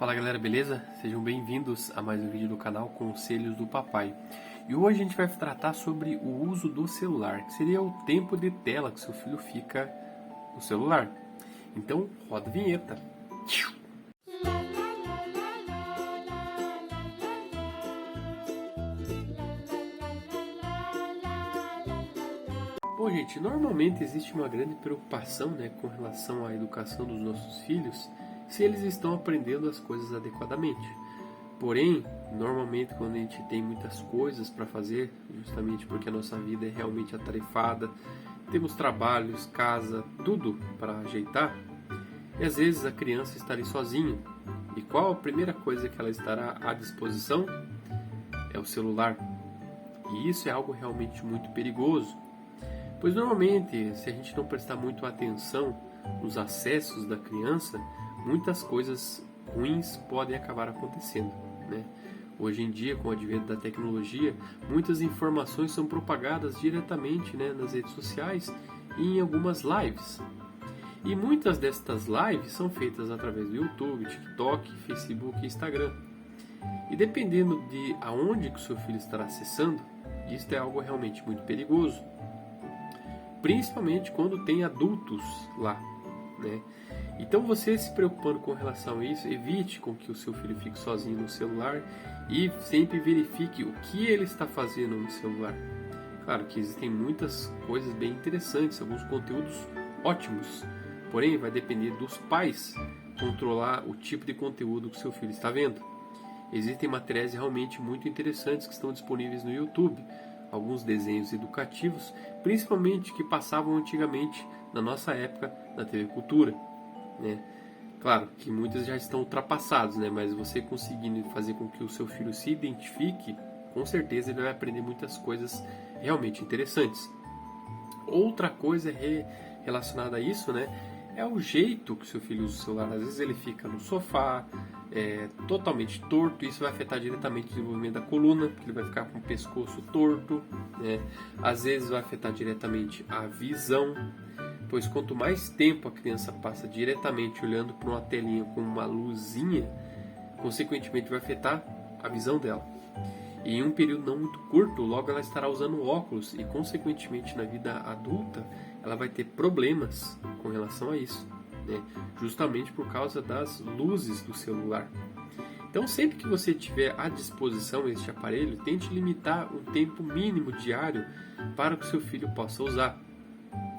Fala galera, beleza? Sejam bem-vindos a mais um vídeo do canal Conselhos do Papai. E hoje a gente vai tratar sobre o uso do celular, que seria o tempo de tela que seu filho fica no celular. Então, roda a vinheta. Bom, gente, normalmente existe uma grande preocupação, com relação à educação dos nossos filhos, se eles estão aprendendo as coisas adequadamente. Porém, normalmente quando a gente tem muitas coisas para fazer, justamente porque a nossa vida é realmente atarefada, temos trabalhos, casa, tudo para ajeitar, e às vezes a criança está ali sozinha. E qual a primeira coisa que ela estará à disposição? É o celular. E isso é algo realmente muito perigoso. Pois normalmente, se a gente não prestar muito atenção nos acessos da criança, muitas coisas ruins podem acabar acontecendo, Hoje em dia, com o advento da tecnologia, muitas informações são propagadas diretamente, nas redes sociais e em algumas lives. E muitas destas lives são feitas através do YouTube, TikTok, Facebook e Instagram. E dependendo de aonde que o seu filho estará acessando, isto é algo realmente muito perigoso. Principalmente quando tem adultos lá, Então você se preocupando com relação a isso, evite com que o seu filho fique sozinho no celular e sempre verifique o que ele está fazendo no celular. Claro que existem muitas coisas bem interessantes, alguns conteúdos ótimos, porém vai depender dos pais controlar o tipo de conteúdo que o seu filho está vendo. Existem materiais realmente muito interessantes que estão disponíveis no YouTube, alguns desenhos educativos, principalmente que passavam antigamente, na nossa época, na TV Cultura, Claro que muitos já estão ultrapassados, mas você conseguindo fazer com que o seu filho se identifique, com certeza ele vai aprender muitas coisas realmente interessantes. Outra coisa relacionada a isso, é o jeito que o seu filho usa o celular. Às vezes ele fica no sofá, totalmente torto, isso vai afetar diretamente o desenvolvimento da coluna, porque ele vai ficar com o pescoço torto, Às vezes vai afetar diretamente a visão, pois quanto mais tempo a criança passa diretamente olhando para uma telinha com uma luzinha, consequentemente vai afetar a visão dela. E em um período não muito curto, logo ela estará usando óculos e, consequentemente, na vida adulta, ela vai ter problemas com relação a isso, justamente por causa das luzes do celular. Então, sempre que você tiver à disposição este aparelho, tente limitar um tempo mínimo diário para que o seu filho possa usar.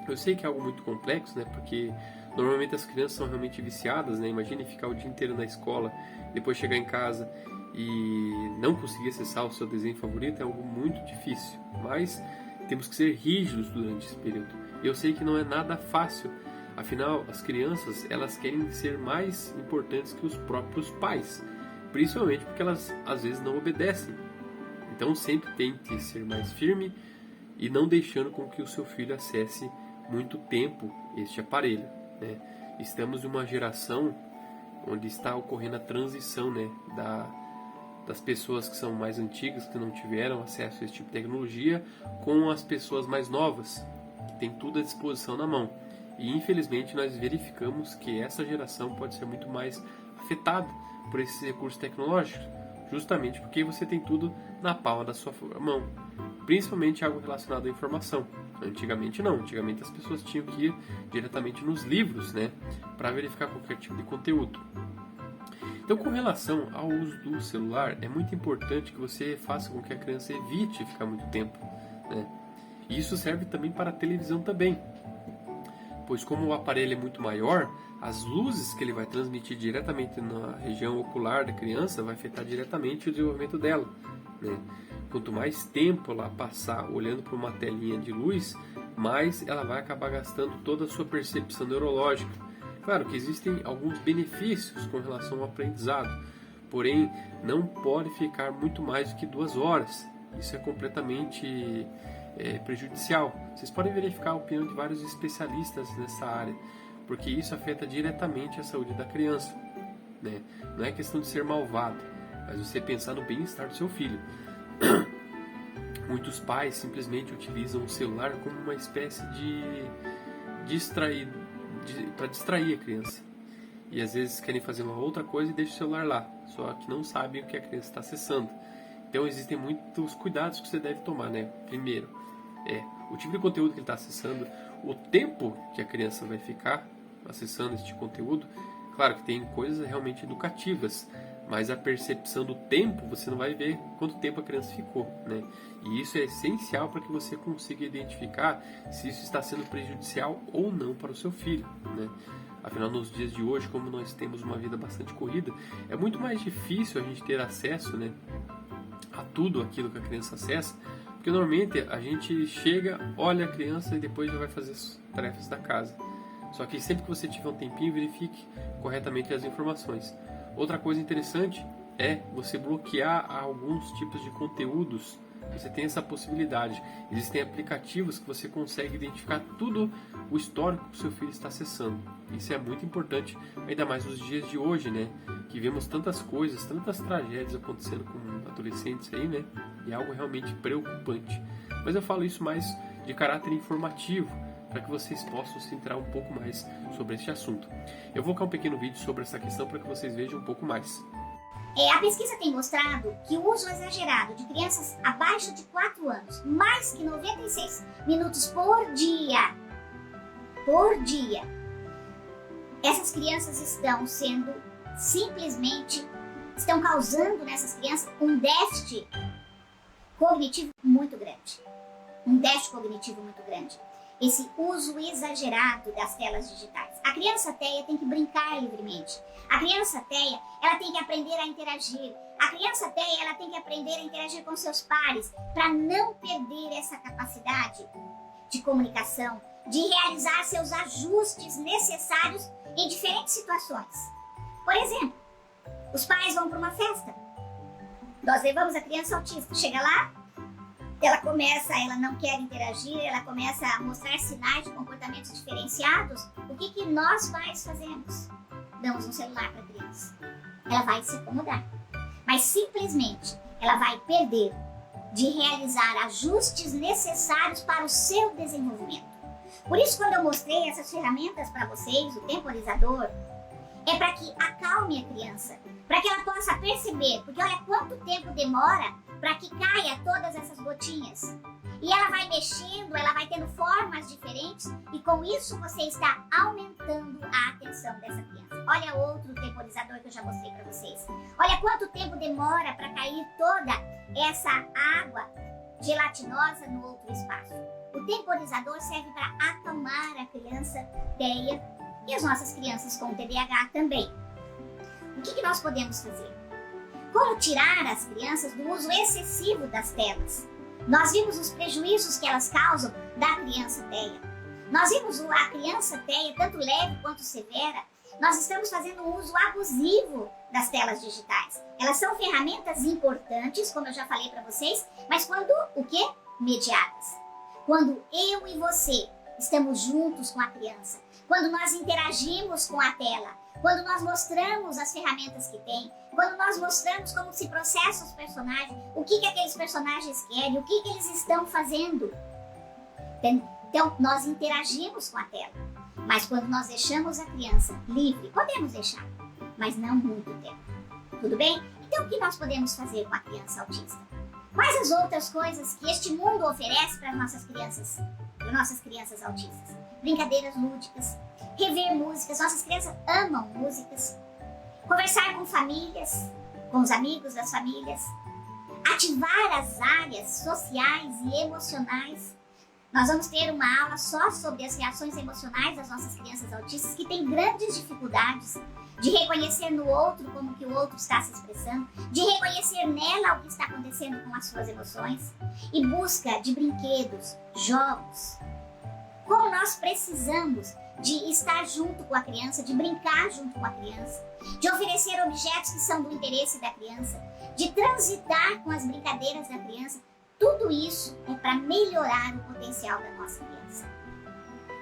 Eu sei que é algo muito complexo, porque normalmente as crianças são realmente viciadas, Imagine ficar o dia inteiro na escola, depois chegar em casa e não conseguir acessar o seu desenho favorito é algo muito difícil, mas temos que ser rígidos durante esse período. Eu sei que não é nada fácil, afinal as crianças elas querem ser mais importantes que os próprios pais, principalmente porque elas às vezes não obedecem. Então sempre tente ser mais firme e não deixando com que o seu filho acesse muito tempo este aparelho, Estamos em uma geração onde está ocorrendo a transição, das pessoas que são mais antigas, que não tiveram acesso a esse tipo de tecnologia, com as pessoas mais novas, que têm tudo à disposição na mão. E infelizmente nós verificamos que essa geração pode ser muito mais afetada por esses recursos tecnológicos, justamente porque você tem tudo na palma da sua mão, principalmente algo relacionado à informação. Antigamente não, antigamente as pessoas tinham que ir diretamente nos livros, para verificar qualquer tipo de conteúdo. Então, com relação ao uso do celular, é muito importante que você faça com que a criança evite ficar muito tempo, E isso serve também para a televisão também, pois como o aparelho é muito maior, as luzes que ele vai transmitir diretamente na região ocular da criança vai afetar diretamente o desenvolvimento dela, Quanto mais tempo ela passar olhando para uma telinha de luz, mais ela vai acabar gastando toda a sua percepção neurológica. Claro que existem alguns benefícios com relação ao aprendizado, porém não pode ficar muito mais do que 2 horas. Isso é completamente prejudicial. Vocês podem verificar a opinião de vários especialistas nessa área, porque isso afeta diretamente a saúde da criança. Não é questão de ser malvado, mas você pensar no bem-estar do seu filho. Muitos pais simplesmente utilizam o celular como uma espécie de para distrair a criança. e às vezes querem fazer uma outra coisa e deixam o celular lá, só que não sabem o que a criança está acessando. Então existem muitos cuidados que você deve tomar, né? Primeiro, o tipo de conteúdo que ele está acessando, o tempo que a criança vai ficar acessando este conteúdo. Claro que tem coisas realmente educativas, mas a percepção do tempo, você não vai ver quanto tempo a criança ficou, né? E isso é essencial para que você consiga identificar se isso está sendo prejudicial ou não para o seu filho, né? Afinal, nos dias de hoje, como nós temos uma vida bastante corrida, é muito mais difícil a gente ter acesso, né, a tudo aquilo que a criança acessa, porque normalmente a gente chega, olha a criança e depois já vai fazer as tarefas da casa. Só que sempre que você tiver um tempinho, verifique corretamente as informações. Outra coisa interessante é você bloquear alguns tipos de conteúdos. Você tem essa possibilidade. Existem aplicativos que você consegue identificar tudo o histórico que o seu filho está acessando. Isso é muito importante, ainda mais nos dias de hoje, né? Que vemos tantas coisas, tantas tragédias acontecendo com adolescentes aí, né? E é algo realmente preocupante. Mas eu falo isso mais de caráter informativo, para que vocês possam se inteirar um pouco mais sobre este assunto. Eu vou colocar um pequeno vídeo sobre essa questão para que vocês vejam um pouco mais. A pesquisa tem mostrado que o uso exagerado de crianças abaixo de 4 anos, mais que 96 minutos por dia, essas crianças estão causando nessas crianças um déficit cognitivo muito grande. Esse uso exagerado das telas digitais. A criança TEA tem que brincar livremente. A criança TEA, ela tem que aprender a interagir. A criança TEA, ela tem que aprender a interagir com seus pares para não perder essa capacidade de comunicação, de realizar seus ajustes necessários em diferentes situações. Por exemplo, os pais vão para uma festa. Nós levamos a criança autista. Chega lá, ela não quer interagir, ela começa a mostrar sinais de comportamentos diferenciados. O que nós pais fazemos? Damos um celular para a criança. Ela vai se acomodar, mas simplesmente ela vai perder de realizar ajustes necessários para o seu desenvolvimento. Por isso, quando eu mostrei essas ferramentas para vocês, o temporizador, é para que acalme a criança, para que ela possa perceber, porque olha quanto tempo demora para que caia todas essas gotinhas. E ela vai mexendo, ela vai tendo formas diferentes e com isso você está aumentando a atenção dessa criança. Olha outro temporizador que eu já mostrei para vocês. Olha quanto tempo demora para cair toda essa água gelatinosa no outro espaço. O temporizador serve para acalmar a criança TEA e as nossas crianças com TDAH também. O que nós podemos fazer? Como tirar as crianças do uso excessivo das telas? Nós vimos os prejuízos que elas causam da criança TEA. Nós vimos a criança TEA, tanto leve quanto severa. Nós estamos fazendo um uso abusivo das telas digitais. Elas são ferramentas importantes, como eu já falei para vocês, mas quando o quê? Mediadas. Quando eu e você estamos juntos com a criança, quando nós interagimos com a tela, quando nós mostramos as ferramentas que tem, quando nós mostramos como se processam os personagens, o que aqueles personagens querem, o que eles estão fazendo. Então, nós interagimos com a tela. Mas quando nós deixamos a criança livre, podemos deixar, mas não muito tempo. Tudo bem? Então, o que nós podemos fazer com a criança autista? Quais as outras coisas que este mundo oferece para nossas crianças autistas? Brincadeiras lúdicas, rever músicas, nossas crianças amam músicas, conversar com famílias, com os amigos das famílias, ativar as áreas sociais e emocionais. Nós vamos ter uma aula só sobre as reações emocionais das nossas crianças autistas que têm grandes dificuldades de reconhecer no outro como que o outro está se expressando, de reconhecer nela o que está acontecendo com as suas emoções e busca de brinquedos, jogos. Como nós precisamos de estar junto com a criança, de brincar junto com a criança, de oferecer objetos que são do interesse da criança, de transitar com as brincadeiras da criança. Tudo isso é para melhorar o potencial da nossa criança.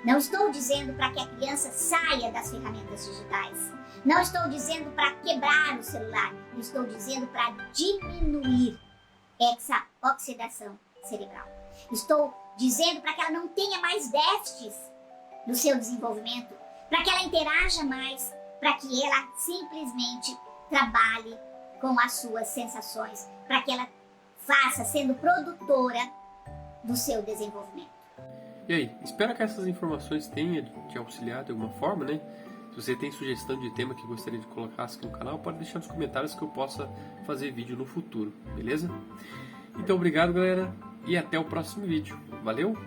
Não estou dizendo para que a criança saia das ferramentas digitais. Não estou dizendo para quebrar o celular. Estou dizendo para diminuir essa oxidação cerebral. Estou dizendo para que ela não tenha mais déficits no seu desenvolvimento, para que ela interaja mais, para que ela simplesmente trabalhe com as suas sensações, para que ela faça sendo produtora do seu desenvolvimento. E aí, espero que essas informações tenham te auxiliado de alguma forma, né? Se você tem sugestão de tema que gostaria de colocar aqui no canal, pode deixar nos comentários que eu possa fazer vídeo no futuro, beleza? Então, obrigado, galera, e até o próximo vídeo. Valeu!